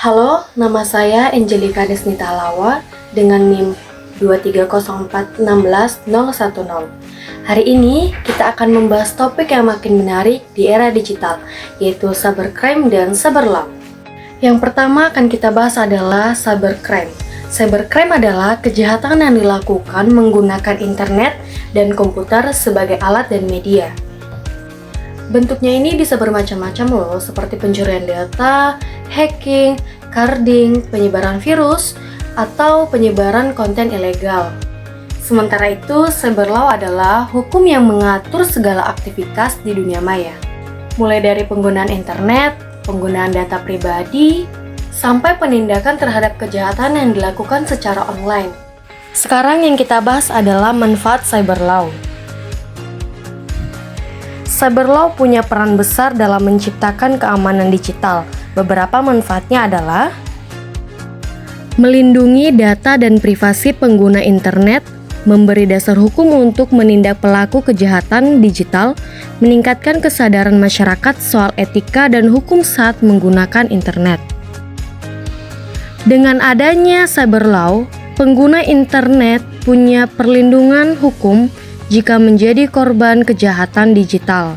Halo, nama saya Angelika Desnita Lawa dengan NIM 230416010. Hari ini kita akan membahas topik yang makin menarik di era digital, yaitu cybercrime dan cyberlaw. Yang pertama akan kita bahas adalah cybercrime. Cybercrime adalah kejahatan yang dilakukan menggunakan internet dan komputer sebagai alat dan media. Bentuknya ini bisa bermacam-macam loh, seperti pencurian data, hacking, carding, penyebaran virus, atau penyebaran konten ilegal. Sementara itu, cyberlaw adalah hukum yang mengatur segala aktivitas di dunia maya, mulai dari penggunaan internet, penggunaan data pribadi, sampai penindakan terhadap kejahatan yang dilakukan secara online. Sekarang yang kita bahas adalah manfaat cyberlaw. Cyberlaw punya peran besar dalam menciptakan keamanan digital. Beberapa manfaatnya adalah melindungi data dan privasi pengguna internet, memberi dasar hukum untuk menindak pelaku kejahatan digital, meningkatkan kesadaran masyarakat soal etika dan hukum saat menggunakan internet. Dengan adanya cyberlaw, pengguna internet punya perlindungan hukum jika menjadi korban kejahatan digital.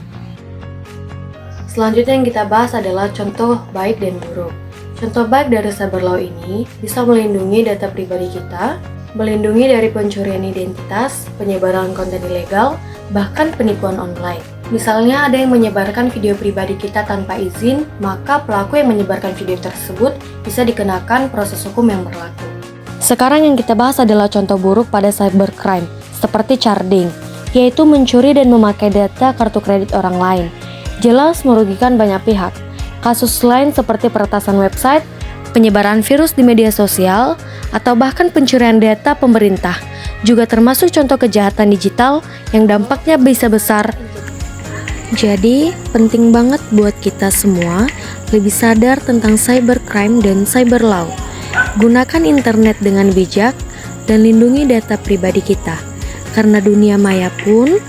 Selanjutnya yang kita bahas adalah contoh baik dan buruk. Contoh baik dari cyberlaw ini bisa melindungi data pribadi kita, melindungi dari pencurian identitas, penyebaran konten ilegal, bahkan penipuan online. Misalnya ada yang menyebarkan video pribadi kita tanpa izin, maka pelaku yang menyebarkan video tersebut bisa dikenakan proses hukum yang berlaku. Sekarang yang kita bahas adalah contoh buruk pada cybercrime, seperti carding, yaitu mencuri dan memakai data kartu kredit orang lain. Jelas merugikan banyak pihak. Kasus lain seperti peretasan website, penyebaran virus di media sosial, atau bahkan pencurian data pemerintah juga termasuk contoh kejahatan digital yang dampaknya bisa besar. Jadi, penting banget buat kita semua lebih sadar tentang cybercrime dan cyberlaw. Gunakan internet dengan bijak dan lindungi data pribadi kita. Karena dunia maya pun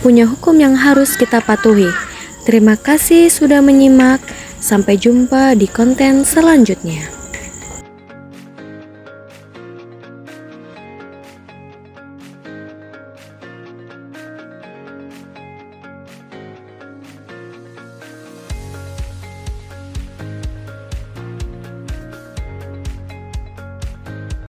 punya hukum yang harus kita patuhi. Terima kasih sudah menyimak. Sampai jumpa di konten selanjutnya.